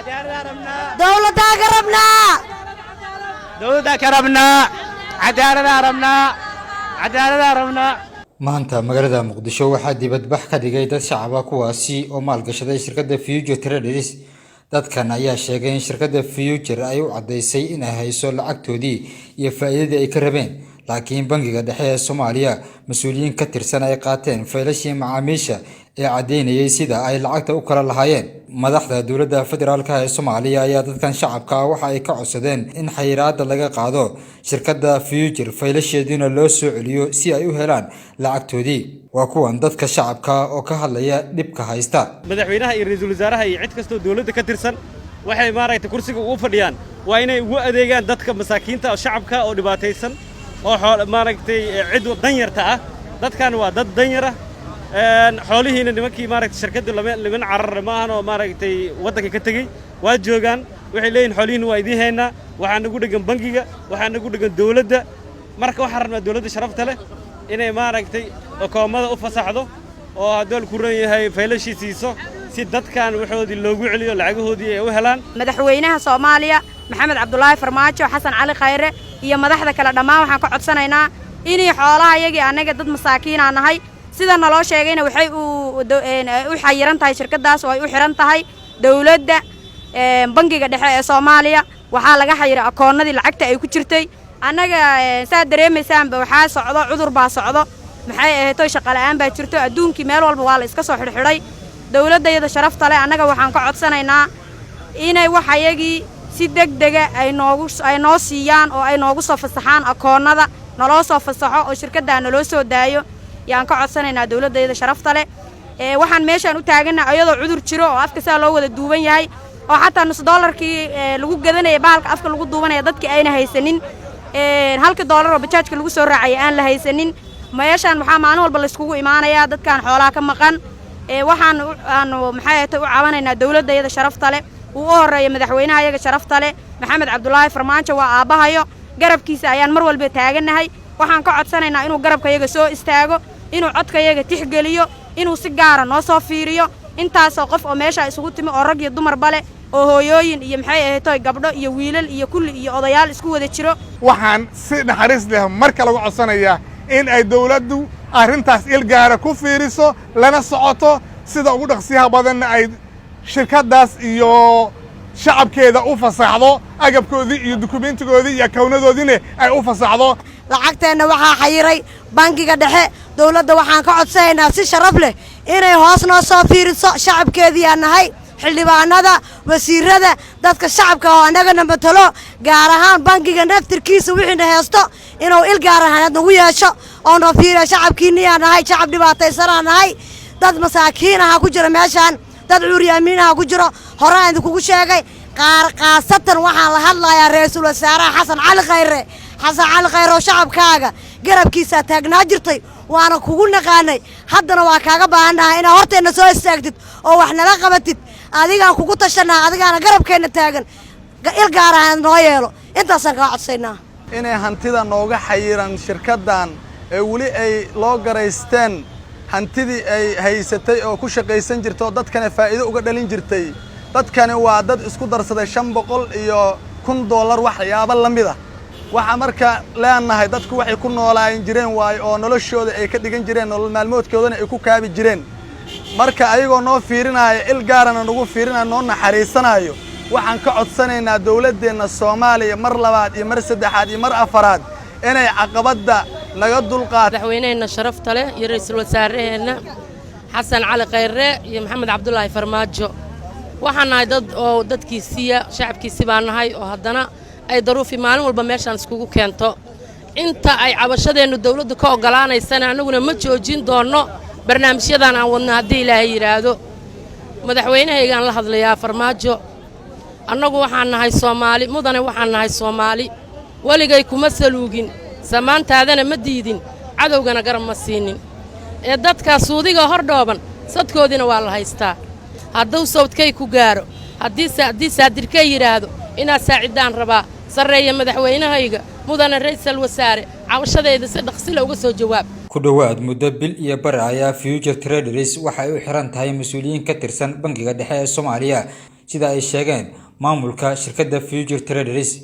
دولة قربنا دولة قربنا عدالة ربنا عدالة ربنا maanta magaalada Muqdisho waxaa dibadbax ka dhigay dad shacab ah kuwaasi oo maalgashaday shirkadda Future Traders dadkan ayaa sheegay in shirkadda Future ay u cadeysay in ay hayso lacagtoodii iyo faa'iidada ay ka rabeen laakiin bangiga dhexe ee Soomaaliya mas'uuliyiin ka tirsan ay qaateen faylashii macaamiisha ee cadeynayay sida ay lacagta u kala lahaayeen madaxda dawladda federaalka ee Soomaaliya ayaa dadkan shacabka waxa ay ka codsadeen in xayiraadda laga qaado shirkadda Future faylasheedina loo soo celiyo si ay u helaan lacagtoodii waa kuwan dadka shacabka oo ka hadlaya dhibka haysta madaxweynaha iyo ra'iisul wasaaraha iyo cid kasta oo dawladda ka tirsan waxay maaragtay kursiga ugu fadhiyaan waa inay ugu adeegaan dadka masaakiinta oo shacabka oo dhibaataysan oo maaragtay cid danyarta ah dadkan waa dad danyar ah xoolihiina nimankii maaragtay shirkadda liman carar ma ahan oo maaragtay waddanka ka tagay waa joogaan waxay leeyihiin xoolihiina waa idiin haynaa waxaa nagu dhegan bangiga waxaa nagu dhegan dawladda marka waxaan rabnaa dawladda sharafta leh inay maaragtay koomada u fasaxdo oo haddii ku ran yahay faylashii siiso si dadkan waxoodii loogu celiyo lacagahoodii ay u helaan madaxweynaha Soomaaliya Maxamed Cabdullaahi Farmaajo Xasan Cali Khayre iyo madaxda kala dhamaan waxaan ka codsanaynaa in xoolaha iyaga anaga dad masaakiin aan nahay sida naloo sheegayna waxay u xayiran tahay shirkadaas oo ay u xiran tahay dawladda bangiga dhexe ee Soomaaliya waxa laga xayiray akoonnadii lacagta ay ku jirtay anaga saa dareemaysaan waxa socdo cudur baa socdo maxay ahayd shaqo la'aan baa jirto adduunkii meel walba waa la iska soo xirxiray dawladda iyada sharafta leh anaga waxaan ka codsanaynaa inay wax ayagii si degdeg ah ay noo siiyaan oo ay noogu soo fasaxaan akoonnada naloo soo fasaxo oo shirkadda naloo soo daayo yaan ka codsanaynaa dawladda iyada sharafta leh waxaan meeshan u taaganahay ayadoo cudur jiro oo afka saa loo wada duuban yahay oo xataa $1 lagu gadanaya baalka afka lagu duubanaya dadkii ayna haysanin $1 oo bajaajka lagu soo raacay aan la haysanin meeshan waxaa maalin walba la iskugu imaanayaa dadkan xoolaha ka maqan waxaan maxay ahayd u caawinaynaa dawladda iyada sharafta leh uu u horeeyo madaxweynaha iyaga sharafta leh Maxamed Cabdullaahi Farmaajo waa aabahayo garabkiisa ayaan mar walba taaganahay waxaan ka codsanaynaa inuu garabka iyaga soo istaago inuu codka iyaga tixgeliyo inuu si gaar ah noo soo fiiriyo intaas oo qof oo meesha isugu timi oo rag iyo dumar bale oo hooyooyin iyo maxay ahayd gabdho iyo wiilal iyo kulli iyo odayaal isku wada jiro waxaan si naxariis leh marka lagu codsanayaa in ay dawladdu arrintaas il gaar ah ku fiiriso lana socoto sida ugu dhaqsiyaha badan ay shirkadaas iyo shacabkeeda u fasaxdo agabkoodii iyo dukumeentigoodii iyo akawnadoodiina ay u fasaxdo lacagteena waxaa xayiray bangiga dhexe dawladda waxaan ka codsanaynaa si sharaf leh inay hoos noo soo fiiriso shacabkeedii aan nahay xildhibaanada wasiirada dadka shacabka oo anagana matalo gaar ahaan bangiga naftirkiisa wixiina heesto inuu il gaar ah nagu yeesho oo noo fiiriyo shacabkiinii aan nahay shacab dhibaataysan aan nahay dad masaakiin ah ku jira meeshan dad cuuryaamiin ah ku jiro horaan idinku sheegay qaasatan waxaan la hadlayaa ra'iisul wasaaraha Xasan Cali Khayre oo shacabkaaga garabkiisa taagnaa jirtay waana kugu naqaanay haddana waa kaaga baahanahay inaad horteena soo istaagtid oo wax nala qabatid adigaan kugu tashanaa adigaana garabkeena taagan il gaar ah noo yeelo intaasaan ka codsaynaa inay hantida nooga xayiran shirkaddan ee weli ay loo garaysteen hantidii ay haysatay oo ku shaqaysan jirtay oo dadkana faa'iido uga dhalin jirtay dadkani waa dad isku darsaday $500 iyo $1,000 waxyaabo la mid ah waxa marka leenahay dadku waxay ku noolaan jireen waayo oo noloshooda ay ka dhigan jireen nolol maalmoodkoodana ay ku kaabi jireen marka ayagoo noo fiirinaayo il gaarana nagu fiirinayo noo naxariisanayo waxaan ka codsanaynaa dawladdeena Soomaaliya mar labaad iyo mar saddexaad iyo mar afaraad inay caqabada naga dulqaad madaxweynaha sharafta leh iyo ra'iisul wasaaraheena Xasan Cali Khayre iyo Maxamed Cabdullaahi Farmaajo waxaan nahay dad oo dadkiisiya shacabkiisi baan nahay oo haddana ay daruufi maalin walba meeshan iskugu keento inta ay cabashadeenu dawladdu ka ogolaanaysana anaguna ma joojin doono barnaamijyadan aan wadno haddii Ilaahay yiraahdo madaxweynahaygaan la hadlayaa Farmaajo annagu waxaan nahay Soomaali mudane waxaan nahay Soomaali waligay kuma saluugin samaantaadana ma diidin cadowgana garab ma siinin ee dadka suudiga hor dhooban sadkoodina waa la haystaa hadduu sawdkay ku gaaro haddii saadirkay yiraahdo inaad saacidaan rabaa sareeya madaxweynahayga mudane ra'iisul wasaare cabashadeeda si dhaqsi leh uga soo jawaab ku dhawaad muddo bil iyo bar ayaa Future Traders waxay u xiran tahay mas'uuliyiin ka tirsan bangiga dhexe ee Soomaaliya sida ay sheegeen maamulka shirkadda Future Traders.